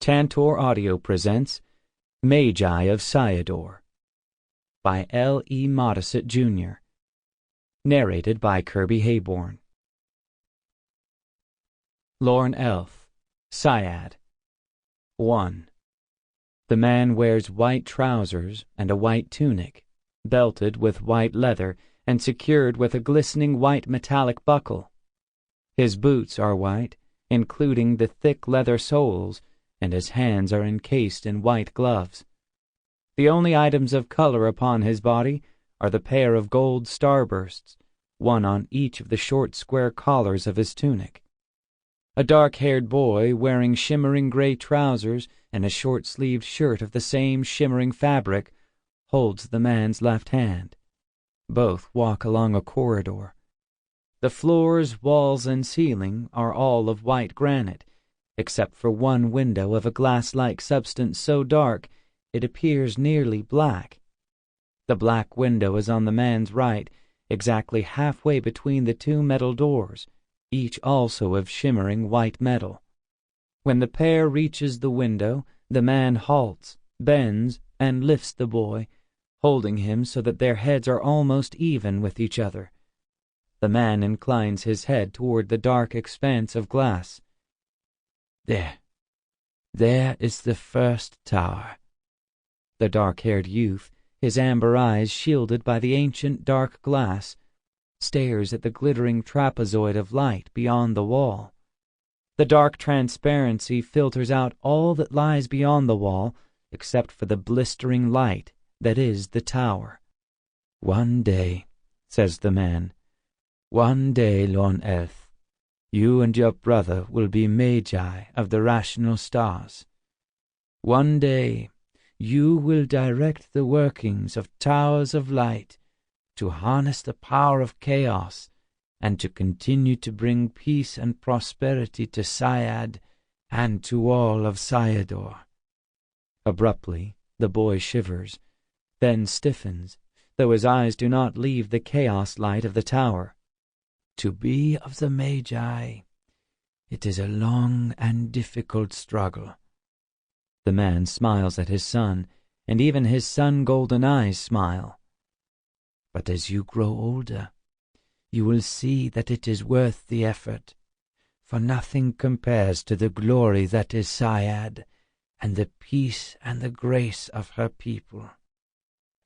Tantor Audio presents Magi'i of Cyador by L. E. Modesitt, Jr. Narrated by Kirby Heyborne. Lorn Elf, Cyad. 1. The man wears white trousers and a white tunic, belted with white leather and secured with a glistening white metallic buckle. His boots are white, including the thick leather soles, and his hands are encased in white gloves. The only items of color upon his body are the pair of gold starbursts, one on each of the short square collars of his tunic. A dark-haired boy wearing shimmering gray trousers and a short-sleeved shirt of the same shimmering fabric holds the man's left hand. Both walk along a corridor. The floors, walls, and ceiling are all of white granite, except for one window of a glass-like substance so dark it appears nearly black. The black window is on the man's right, exactly halfway between the two metal doors, each also of shimmering white metal. When the pair reaches the window, the man halts, bends, and lifts the boy, holding him so that their heads are almost even with each other. The man inclines his head toward the dark expanse of glass. There is the first tower. The dark-haired youth, his amber eyes shielded by the ancient dark glass, stares at the glittering trapezoid of light beyond the wall. The dark transparency filters out all that lies beyond the wall, except for the blistering light that is the tower. "One day," says the man, "one day, Lorn Elf, you and your brother will be Magi of the rational stars. One day you will direct the workings of towers of light to harness the power of chaos and to continue to bring peace and prosperity to Cyad and to all of Cyador." Abruptly, the boy shivers, then stiffens, though his eyes do not leave the chaos light of the tower. "To be of the Magi, it is a long and difficult struggle." The man smiles at his son, and even his sun-golden eyes smile. "But as you grow older, you will see that it is worth the effort, for nothing compares to the glory that is Cyad, and the peace and the grace of her people."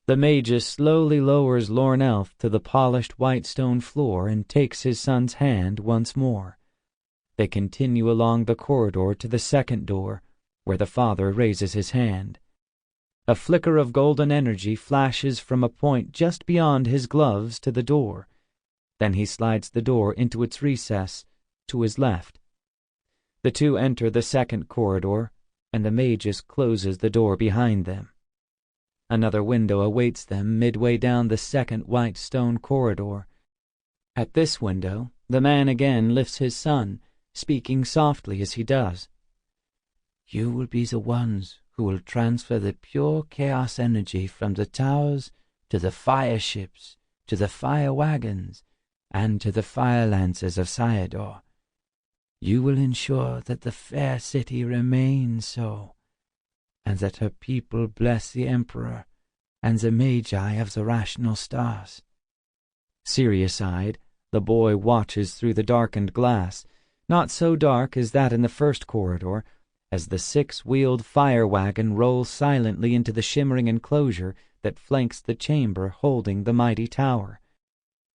The Magus slowly lowers Lorn Elf to the polished white stone floor and takes his son's hand once more. They continue along the corridor to the second door, where the father raises his hand. A flicker of golden energy flashes from a point just beyond his gloves to the door. Then he slides the door into its recess, to his left. The two enter the second corridor, and the Magus closes the door behind them. Another window awaits them midway down the second white stone corridor. At this window, the man again lifts his son, speaking softly as he does. "You will be the ones who will transfer the pure chaos energy from the towers to the fire ships, to the fire wagons, and to the fire lances of Cyador. You will ensure that the fair city remains so, and that her people bless the Emperor and the Magi of the rational stars." Serious-eyed, the boy watches through the darkened glass, not so dark as that in the first corridor, as the six-wheeled fire wagon rolls silently into the shimmering enclosure that flanks the chamber holding the mighty tower.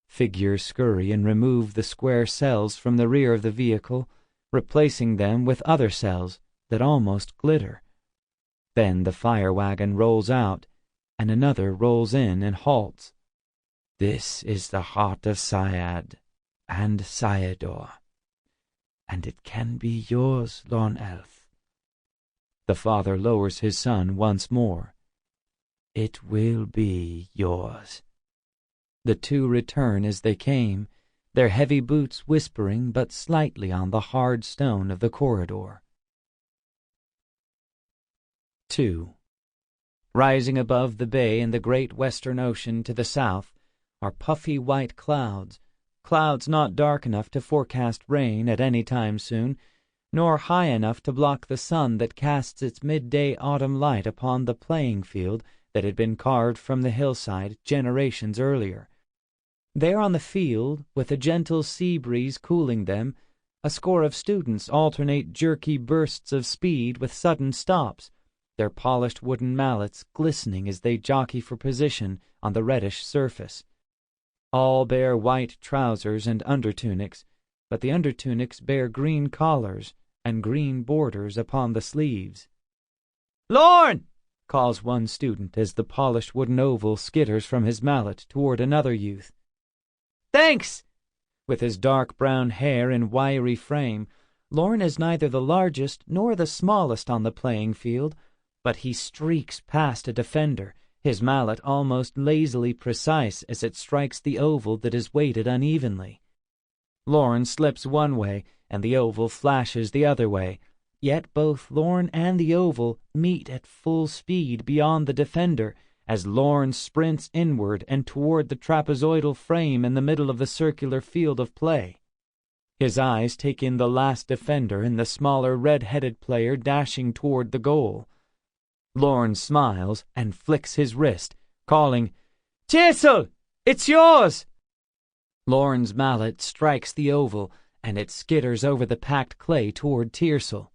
Figures scurry and remove the square cells from the rear of the vehicle, replacing them with other cells that almost glitter. Then the fire wagon rolls out, and another rolls in and halts. "This is the heart of Cyad and Cyador, and it can be yours, Lorn Elf." The father lowers his son once more. "It will be yours." The two return as they came, their heavy boots whispering but slightly on the hard stone of the corridor. 2. Rising above the bay and the great western ocean to the south are puffy white clouds, clouds not dark enough to forecast rain at any time soon, nor high enough to block the sun that casts its midday autumn light upon the playing field that had been carved from the hillside generations earlier. There on the field, with a gentle sea breeze cooling them, a score of students alternate jerky bursts of speed with sudden stops, their polished wooden mallets glistening as they jockey for position on the reddish surface. All bear white trousers and undertunics, but the undertunics bear green collars and green borders upon the sleeves. "Lorn!" calls one student as the polished wooden oval skitters from his mallet toward another youth. "Thanks!" With his dark brown hair and wiry frame, Lorn is neither the largest nor the smallest on the playing field, but he streaks past a defender, his mallet almost lazily precise as it strikes the oval that is weighted unevenly. Lorn slips one way, and the oval flashes the other way, yet both Lorn and the oval meet at full speed beyond the defender as Lorn sprints inward and toward the trapezoidal frame in the middle of the circular field of play. His eyes take in the last defender and the smaller red-headed player dashing toward the goal. Lorn smiles and flicks his wrist, calling, "Tearsel, it's yours!" Lorn's mallet strikes the oval, and it skitters over the packed clay toward Tearsel.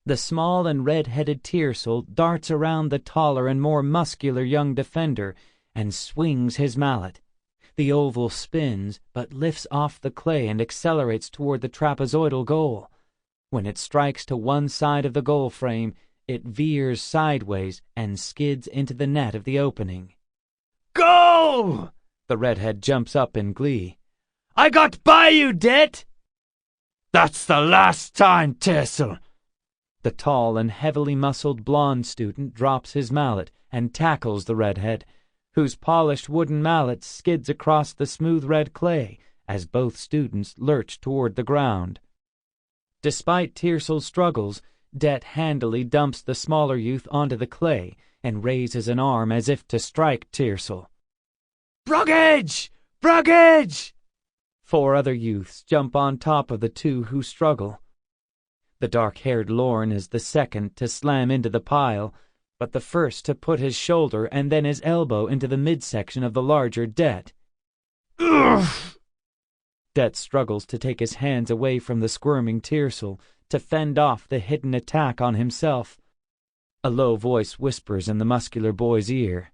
The small and red-headed Tearsel darts around the taller and more muscular young defender and swings his mallet. The oval spins, but lifts off the clay and accelerates toward the trapezoidal goal. When it strikes to one side of the goal frame, it veers sideways and skids into the net of the opening. "Goal!" The redhead jumps up in glee. "I got by you, Det!" "That's the last time, Tearsel!" The tall and heavily muscled blond student drops his mallet and tackles the redhead, whose polished wooden mallet skids across the smooth red clay as both students lurch toward the ground. Despite Tearsel's struggles, Det handily dumps the smaller youth onto the clay and raises an arm as if to strike Tearsel. "Bruggage! Bruggage!" 4 other youths jump on top of the 2 who struggle. The dark-haired Lorn is the second to slam into the pile, but the first to put his shoulder and then his elbow into the midsection of the larger Det. "Ugh!" Det struggles to take his hands away from the squirming Tearsel to fend off the hidden attack on himself. A low voice whispers in the muscular boy's ear.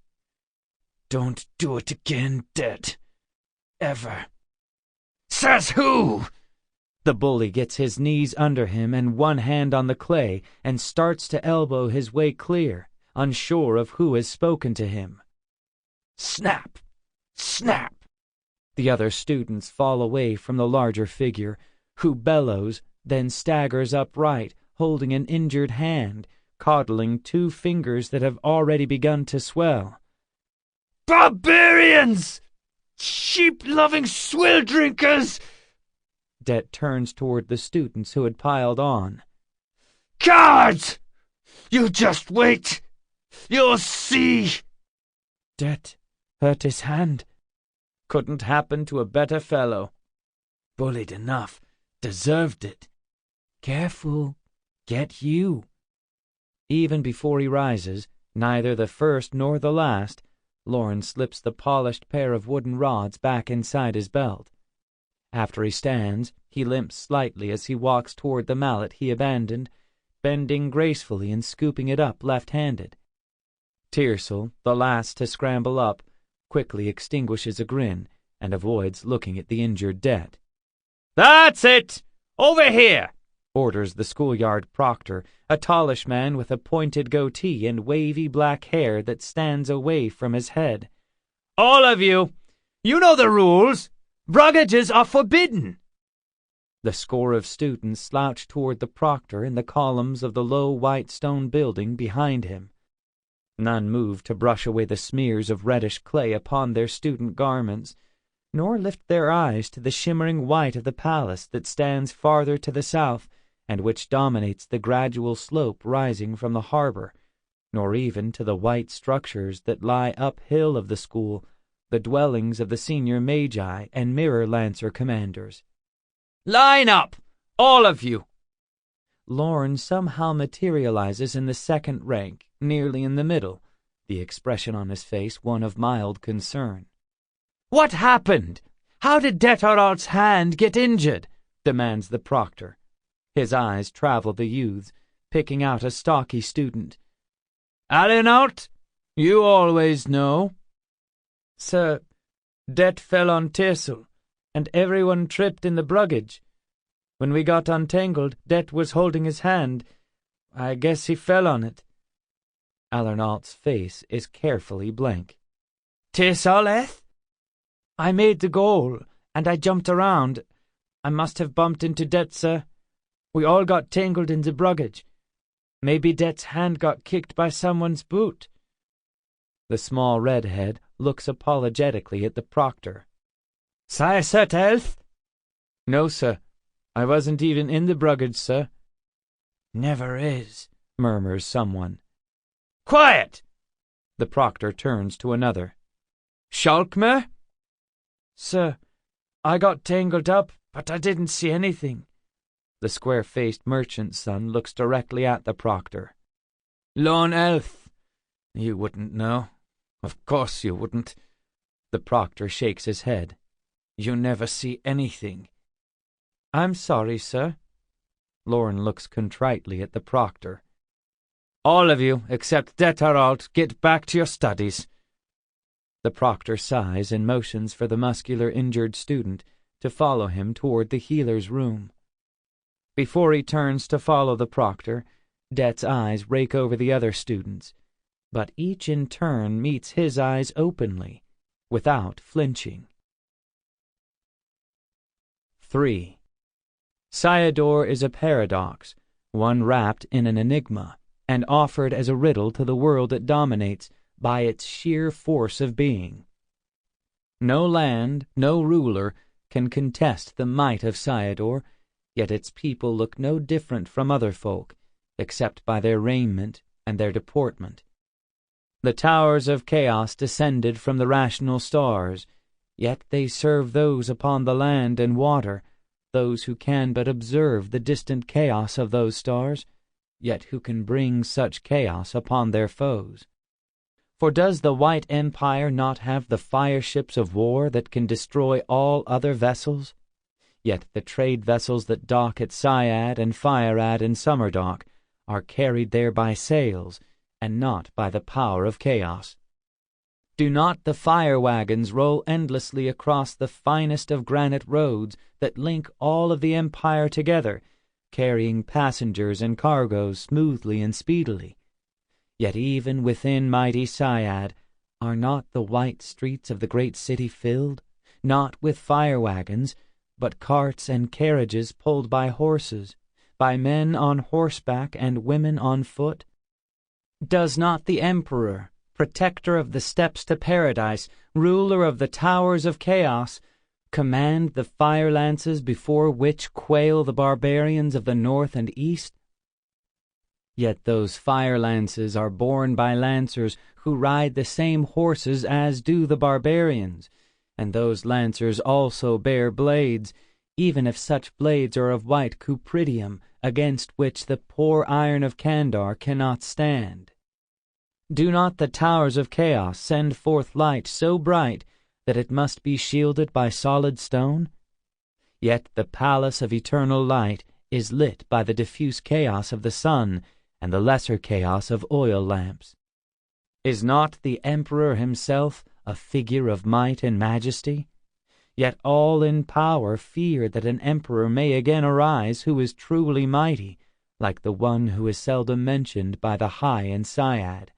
"Don't do it again, Det. Ever." "Says who?" The bully gets his knees under him and one hand on the clay and starts to elbow his way clear, unsure of who has spoken to him. Snap! Snap! The other students fall away from the larger figure, who bellows, then staggers upright, holding an injured hand, coddling 2 fingers that have already begun to swell. "Barbarians! Sheep-loving swill drinkers!" Det turns toward the students who had piled on. "Cowards! You just wait! You'll see!" Det hurt his hand. Couldn't happen to a better fellow. Bullied enough. Deserved it. Careful. Get you. Even before he rises, neither the first nor the last, Lorn slips the polished pair of wooden rods back inside his belt. After he stands, he limps slightly as he walks toward the mallet he abandoned, bending gracefully and scooping it up left-handed. Tearsel, the last to scramble up, quickly extinguishes a grin and avoids looking at the injured Det. "That's it! Over here!" orders the schoolyard proctor, a tallish man with a pointed goatee and wavy black hair that stands away from his head. "All of you! You know the rules! Bruggages are forbidden!" The score of students slouch toward the proctor in the columns of the low white stone building behind him. None move to brush away the smears of reddish clay upon their student garments, nor lift their eyes to the shimmering white of the palace that stands farther to the south and which dominates the gradual slope rising from the harbor, nor even to the white structures that lie uphill of the school, the dwellings of the senior Magi and mirror lancer commanders. "Line up, all of you!" Lorn somehow materializes in the second rank, nearly in the middle, the expression on his face one of mild concern. "What happened? How did Detaralt's hand get injured?" demands the proctor. His eyes travel the youths, picking out a stocky student. "Alinaut, you always know." "Sir, Det fell on Tersel, and everyone tripped in the bruggage. When we got untangled, Det was holding his hand. I guess he fell on it." Alinault's face is carefully blank. "Tesaleth?" "I made the goal, and I jumped around. I must have bumped into Det, sir. We all got tangled in the bruggage. Maybe Det's hand got kicked by someone's boot." The small redhead looks apologetically at the proctor. "Sai Sir Elf?" "No, sir. I wasn't even in the bruggage, sir." "Never is," murmurs someone. "Quiet!" The proctor turns to another. "Shalkmer?" "Sir, I got tangled up, but I didn't see anything." The square-faced merchant's son looks directly at the proctor. "Lone Elf, you wouldn't know. Of course you wouldn't." The proctor shakes his head. "You never see anything." "I'm sorry, sir." Lorn looks contritely at the proctor. "All of you, except Detaralt, get back to your studies." The proctor sighs and motions for the muscular injured student to follow him toward the healer's room. Before he turns to follow the proctor, Det's eyes rake over the other students, but each in turn meets his eyes openly, without flinching. 3. Cyador is a paradox, one wrapped in an enigma, and offered as a riddle to the world it dominates by its sheer force of being. No land, no ruler, can contest the might of Cyador, yet its people look no different from other folk, except by their raiment and their deportment. The towers of chaos descended from the rational stars, yet they serve those upon the land and water, those who can but observe the distant chaos of those stars, yet who can bring such chaos upon their foes. For does the White Empire not have the fire ships of war that can destroy all other vessels? Yet the trade vessels that dock at Cyad and Firad and Summerdock are carried there by sails, and not by the power of chaos. Do not the fire wagons roll endlessly across the finest of granite roads that link all of the empire together, carrying passengers and cargoes smoothly and speedily? Yet even within mighty Cyad are not the white streets of the great city filled, not with fire wagons, but carts and carriages pulled by horses, by men on horseback and women on foot? Does not the emperor, protector of the steps to paradise, ruler of the towers of chaos, command the fire lances before which quail the barbarians of the north and east? Yet those fire lances are borne by lancers who ride the same horses as do the barbarians, and those lancers also bear blades, even if such blades are of white cupridium, against which the poor iron of Kandar cannot stand. Do not the towers of chaos send forth light so bright that it must be shielded by solid stone? Yet the palace of eternal light is lit by the diffuse chaos of the sun and the lesser chaos of oil lamps. Is not the emperor himself a figure of might and majesty? Yet all in power fear that an emperor may again arise who is truly mighty, like the one who is seldom mentioned by the high in Cyad.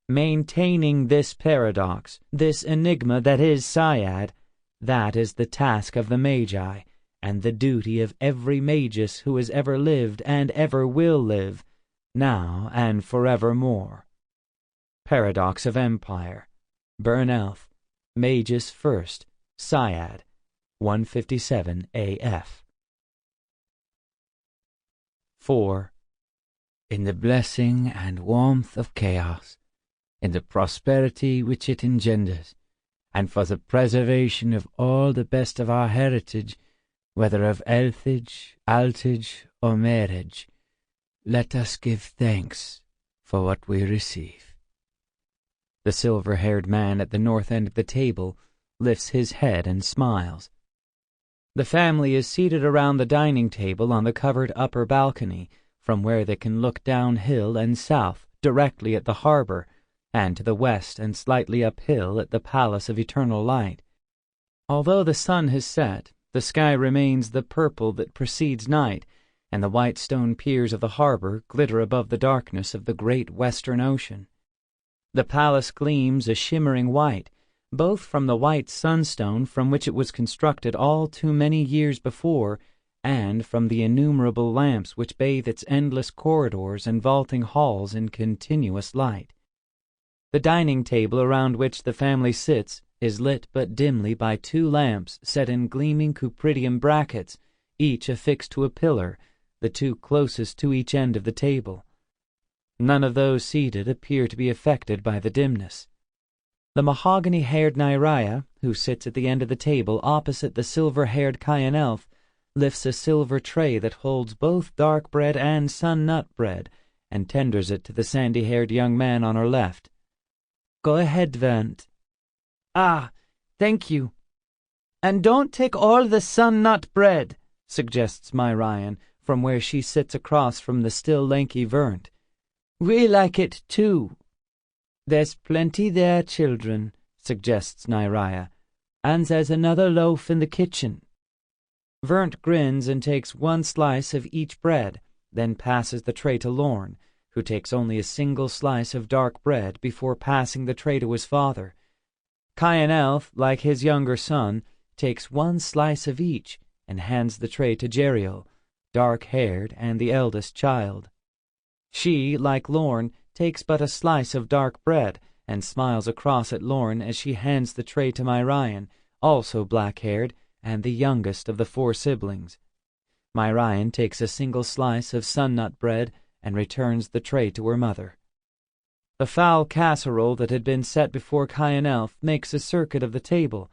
Maintaining this paradox, this enigma that is Cyad, that is the task of the Magi, and the duty of every magus who has ever lived and ever will live, now and forevermore. Paradox of Empire, Bernelth, Magus First, Cyad, 157 AF. 4. In the blessing and warmth of chaos, in the prosperity which it engenders, and for the preservation of all the best of our heritage, whether of elfage, altage, or marriage, Let us give thanks for what we receive. The silver-haired man at the north end of the table lifts his head and smiles. The family is seated around the dining table on the covered upper balcony, from where they can look downhill and south directly at the harbor, and to the west and slightly uphill at the Palace of Eternal Light. Although the sun has set, the sky remains the purple that precedes night, and the white stone piers of the harbor glitter above the darkness of the great western ocean. The palace gleams a shimmering white, both from the white sunstone from which it was constructed all too many years before, and from the innumerable lamps which bathe its endless corridors and vaulting halls in continuous light. The dining table around which the family sits is lit but dimly by 2 lamps set in gleaming cupridium brackets, each affixed to a pillar, the 2 closest to each end of the table. None of those seated appear to be affected by the dimness. The mahogany-haired Nyraya, who sits at the end of the table opposite the silver-haired Cayenne elf, lifts a silver tray that holds both dark bread and sun-nut bread, and tenders it to the sandy-haired young man on her left. "Go ahead, Vent." "Ah, thank you. And don't take all the sun-nut bread," suggests Myrian, from where she sits across from the still lanky Vernt. "We like it, too." "There's plenty there, children," suggests Nyraya, "and there's another loaf in the kitchen." Vernt grins and takes 1 slice of each bread, then passes the tray to Lorn, who takes only a single slice of dark bread before passing the tray to his father. Cayenne elf, like his younger son, takes 1 slice of each and hands the tray to Jeriel, dark-haired and the eldest child. She, like Lorn, takes but a slice of dark bread and smiles across at Lorn as she hands the tray to Myrian, also black-haired and the youngest of the 4 siblings. Myrian takes a single slice of sun-nut bread and returns the tray to her mother. The foul casserole that had been set before Cayenne elf makes a circuit of the table,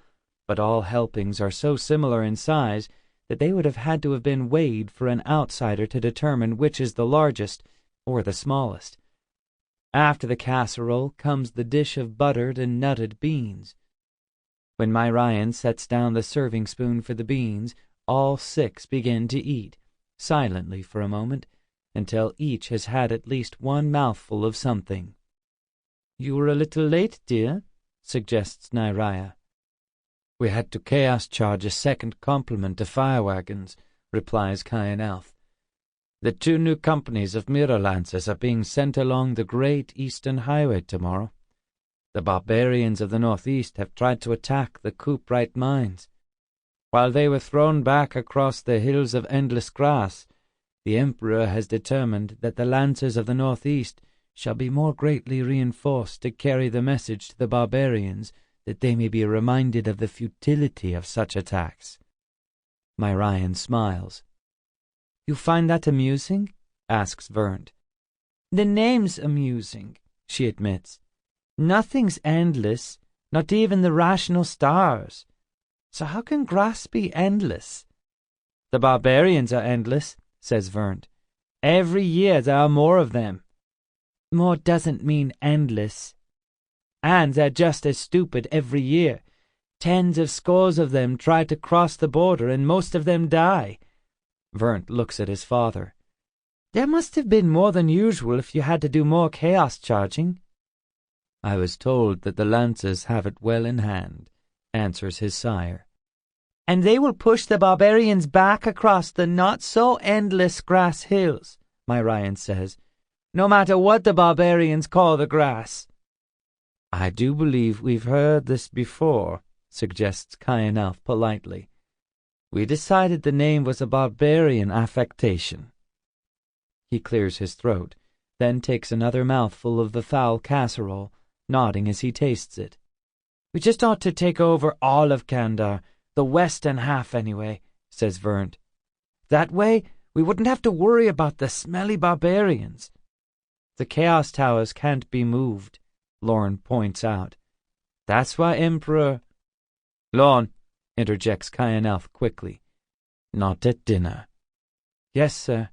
but all helpings are so similar in size that they would have had to have been weighed for an outsider to determine which is the largest or the smallest. After the casserole comes the dish of buttered and nutted beans. When Myrian sets down the serving spoon for the beans, all 6 begin to eat, silently for a moment, until each has had at least 1 mouthful of something. "You were a little late, dear," suggests Nyraya. "We had to chaos charge a second complement of fire wagons," replies Cayenne elf. "The 2 new companies of mirror lancers are being sent along the great eastern highway tomorrow. The barbarians of the northeast have tried to attack the Cuprite mines. While they were thrown back across the hills of endless grass, the Emperor has determined that the lancers of the northeast shall be more greatly reinforced to carry the message to the barbarians, that they may be reminded of the futility of such attacks." Myrian smiles. "You find that amusing?" asks Vernt. "The name's amusing," she admits. "Nothing's endless, not even the rational stars. So how can grass be endless?" "The barbarians are endless," says Vernt. "Every year there are more of them." "More doesn't mean endless. And they're just as stupid every year. Tens of scores of them try to cross the border, and most of them die." Vernt looks at his father. "There must have been more than usual if you had to do more chaos charging." "I was told that the lancers have it well in hand," answers his sire. "And they will push the barbarians back across the not-so-endless grass hills," Myrian says, "no matter what the barbarians call the grass." "I do believe we've heard this before," suggests Cayenne elf politely. "We decided the name was a barbarian affectation." He clears his throat, then takes another mouthful of the foul casserole, nodding as he tastes it. "We just ought to take over all of Kandar, the western half anyway," says Vernt. "That way we wouldn't have to worry about the smelly barbarians." "The Chaos Towers can't be moved," Lorn points out. "That's why Emperor—" "Lorn," interjects Cayenne elf quickly. "Not at dinner." "Yes, sir."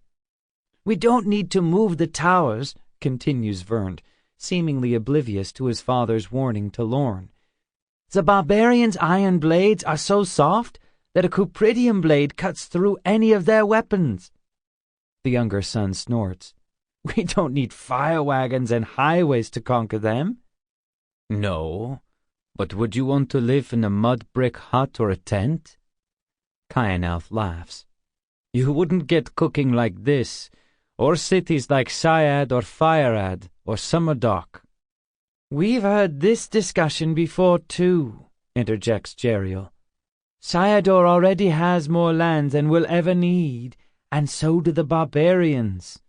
We don't need to move the towers, continues Vernt, seemingly oblivious to his father's warning to Lorn. The barbarians' iron blades are so soft that a cupridium blade cuts through any of their weapons. The younger son snorts. We don't need fire wagons and highways to conquer them. No, but would you want to live in a mud brick hut or a tent? Cyador laughs. You wouldn't get cooking like this, or cities like Cyad or Firad or Summerdock. We've heard this discussion before too, interjects Jeriel. Cyador already has more land than we'll ever need, and so do the barbarians.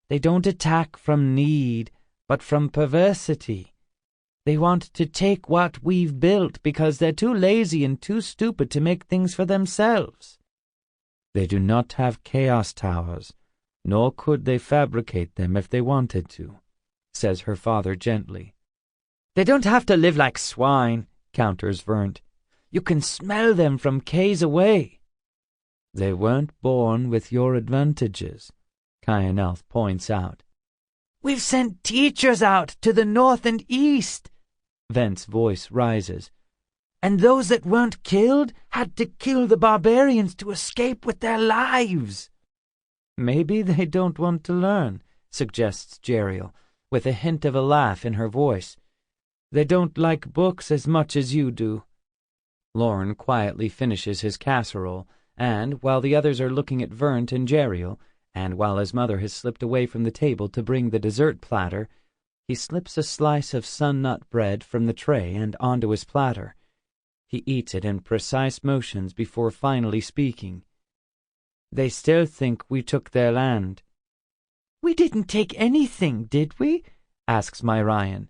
They don't attack from need, but from perversity. They want to take what we've built because they're too lazy and too stupid to make things for themselves. They do not have chaos towers, nor could they fabricate them if they wanted to, says her father gently. They don't have to live like swine, counters Vernt. You can smell them from k's away. They weren't born with your advantages, Cyador points out. We've sent teachers out to the north and east. Vent's voice rises. And those that weren't killed had to kill the barbarians to escape with their lives. Maybe they don't want to learn, suggests Jeriel, with a hint of a laugh in her voice. They don't like books as much as you do. Lorn quietly finishes his casserole, and, while the others are looking at Vernt and Jeriel, and while his mother has slipped away from the table to bring the dessert platter, he slips a slice of sun-nut bread from the tray and onto his platter. He eats it in precise motions before finally speaking. They still think we took their land. We didn't take anything, did we? Asks Myrian.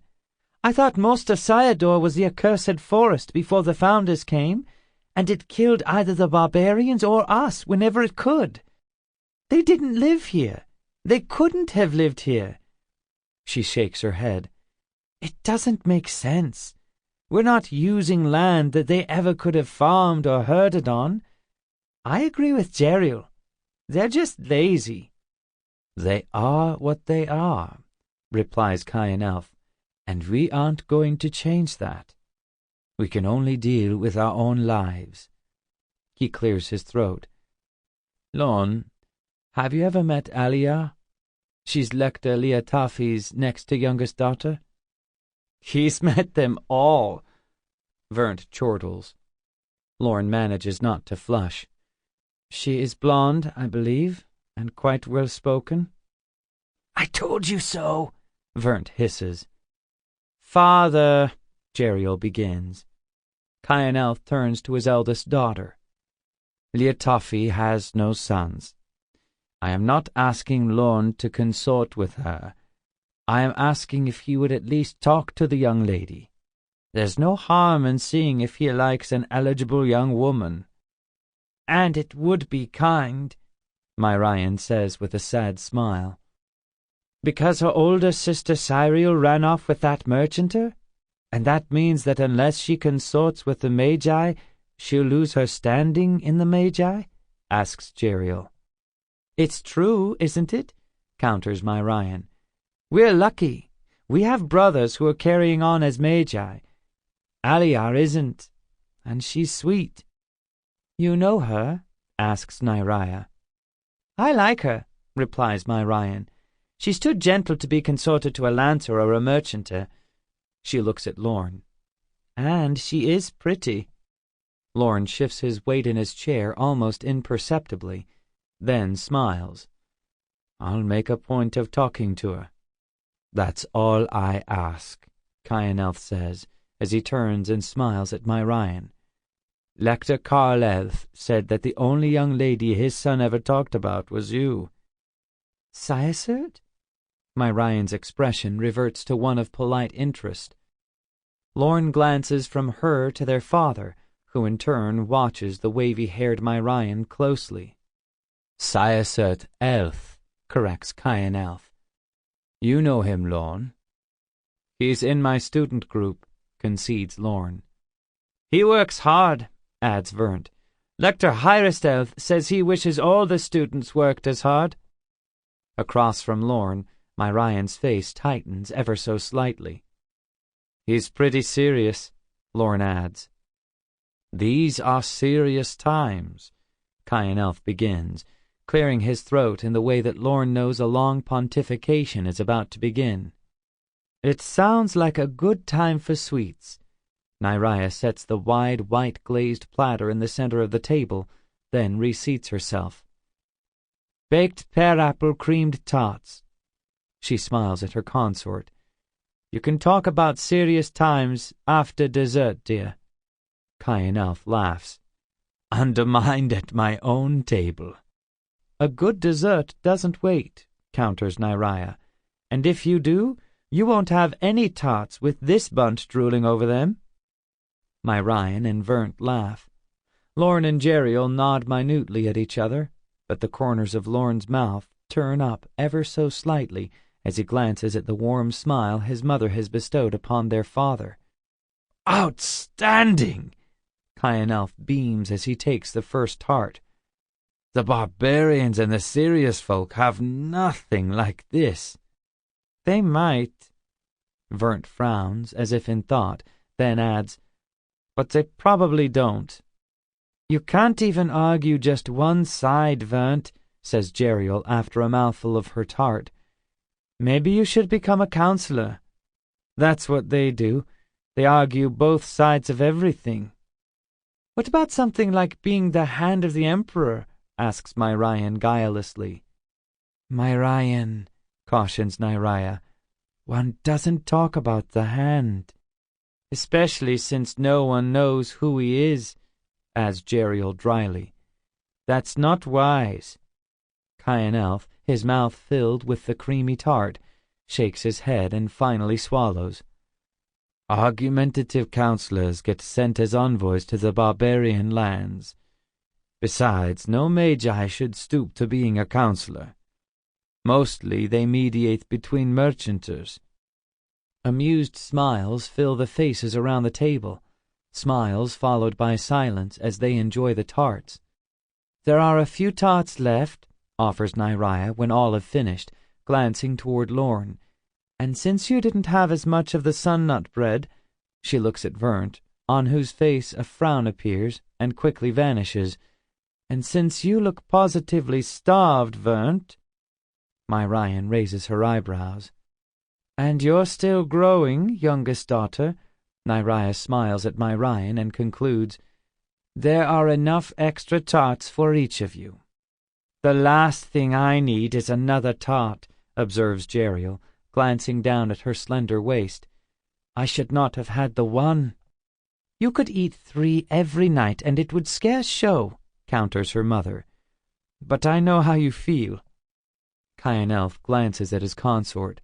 I thought most of Cyador was the accursed forest before the founders came, and it killed either the barbarians or us whenever it could. They didn't live here. They couldn't have lived here. She shakes her head. It doesn't make sense. We're not using land that they ever could have farmed or herded on. I agree with Jeriel. They're just lazy. They are what they are, replies Cyador, and we aren't going to change that. We can only deal with our own lives. He clears his throat. Lorn, have you ever met Alia? She's Lector Liatafi's next to youngest daughter. He's met them all, Vernt chortles. Lorn manages not to flush. She is blonde, I believe, and quite well-spoken. I told you so, Vernt hisses. Father, Jeriel begins. Cyador turns to his eldest daughter. Liatafi has no sons. I am not asking Lorn to consort with her. I am asking if he would at least talk to the young lady. There's no harm in seeing if he likes an eligible young woman. And it would be kind, Myrian says with a sad smile. Because her older sister Cyriel ran off with that merchanter? And that means that unless she consorts with the Magi, she'll lose her standing in the Magi? Asks Jeriel. It's true, isn't it? Counters Myrian. We're lucky. We have brothers who are carrying on as Magi. Aliar isn't, and she's sweet. You know her? Asks Nyria. I like her, replies Myrian. She's too gentle to be consorted to a lancer or a merchanter. She looks at Lorn. And she is pretty. Lorn shifts his weight in his chair almost imperceptibly, then smiles. I'll make a point of talking to her. That's all I ask, Cyador says, as he turns and smiles at Myrian. Lector Carleth said that the only young lady his son ever talked about was you. Cyador? Myrian's expression reverts to one of polite interest. Lorn glances from her to their father, who in turn watches the wavy-haired Myrian closely. Cyador Elf, corrects Cyador. You know him, Lorn. He's in my student group, concedes Lorn. He works hard, adds Vernt. Lector Hyristelf says he wishes all the students worked as hard. Across from Lorn, Myrian's face tightens ever so slightly. "He's pretty serious," Lorn adds. "These are serious times," Kyanelf begins, clearing his throat in the way that Lorn knows a long pontification is about to begin. "It sounds like a good time for sweets." Nyria sets the wide, white-glazed platter in the center of the table, then reseats herself. "Baked pear-apple creamed tarts." She smiles at her consort. "You can talk about serious times after dessert, dear." Kyanelf laughs. "Undermined at my own table." "A good dessert doesn't wait," counters Nyria. "And if you do, you won't have any tarts with this bunch drooling over them." Myrian and Vernt laugh. Lorn and Jerial nod minutely at each other, but the corners of Lorn's mouth turn up ever so slightly as he glances at the warm smile his mother has bestowed upon their father. "Outstanding!" Kyanelf beams as he takes the first tart. "The barbarians and the serious folk have nothing like this." "They might." Vernt frowns, as if in thought, then adds, "But they probably don't." "You can't even argue just one side, Vernt," says Jerial after a mouthful of her tart. "Maybe you should become a counselor." "That's what they do. They argue both sides of everything." "What about something like being the hand of the Emperor?" asks Myrian guilelessly. "Myrian," cautions Nyria, "one doesn't talk about the hand." "Especially since no one knows who he is," adds Jerial dryly. "That's not wise." Kyanelf, his mouth filled with the creamy tart, shakes his head and finally swallows. "Argumentative counselors get sent as envoys to the barbarian lands. Besides, no magi should stoop to being a counselor. Mostly they mediate between merchanters." Amused smiles fill the faces around the table, smiles followed by silence as they enjoy the tarts. "There are a few tarts left," offers Nyria when all have finished, glancing toward Lorn. "And since you didn't have as much of the sun-nut bread," she looks at Vernt, on whose face a frown appears and quickly vanishes, "and since you look positively starved, Vernt." Myrian raises her eyebrows. "And you're still growing, youngest daughter." Nyria smiles at Myrian and concludes, "There are enough extra tarts for each of you." "The last thing I need is another tart," observes Jerial, glancing down at her slender waist. "I should not have had the one." "You could eat 3 every night, and it would scarce show," counters her mother. "But I know how you feel." Kyanelf glances at his consort.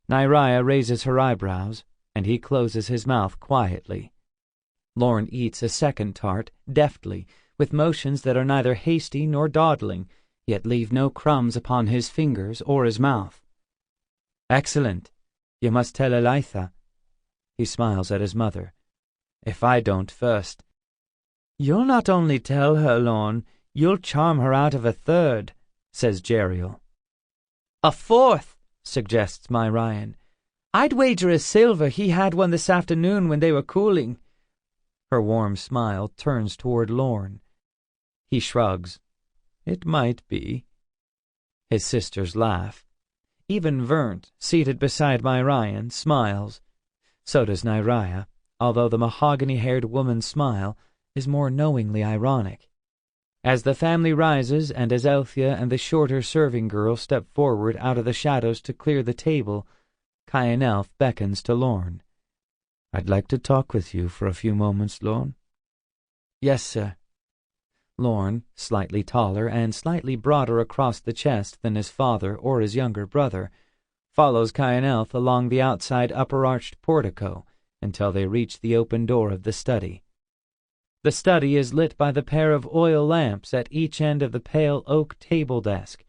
Nyria raises her eyebrows, and he closes his mouth quietly. Lorn eats a second tart, deftly, with motions that are neither hasty nor dawdling, yet leave no crumbs upon his fingers or his mouth. "Excellent. You must tell Elitha." He smiles at his mother. "If I don't first." "You'll not only tell her, Lorn, you'll charm her out of a third," says Jerial. "A fourth," suggests Myrian. "I'd wager a silver he had one this afternoon when they were cooling." Her warm smile turns toward Lorn. He shrugs. "It might be." His sisters laugh. Even Vernt, seated beside Myrian, smiles. So does Nyria, although the mahogany-haired woman's smile is more knowingly ironic. As the family rises and as Elthia and the shorter serving girl step forward out of the shadows to clear the table, Kyanelf beckons to Lorn. "I'd like to talk with you for a few moments, Lorn." "Yes, sir." Lorn, slightly taller and slightly broader across the chest than his father or his younger brother, follows Kyanelf along the outside upper-arched portico until they reach the open door of the study. The study is lit by the pair of oil lamps at each end of the pale oak table desk.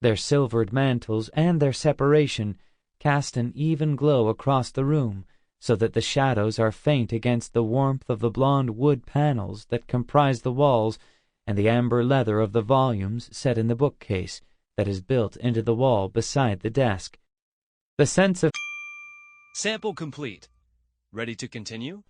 Their silvered mantles and their separation cast an even glow across the room, so that the shadows are faint against the warmth of the blonde wood panels that comprise the walls and the amber leather of the volumes set in the bookcase that is built into the wall beside the desk. The sense of Sample complete. Ready to continue?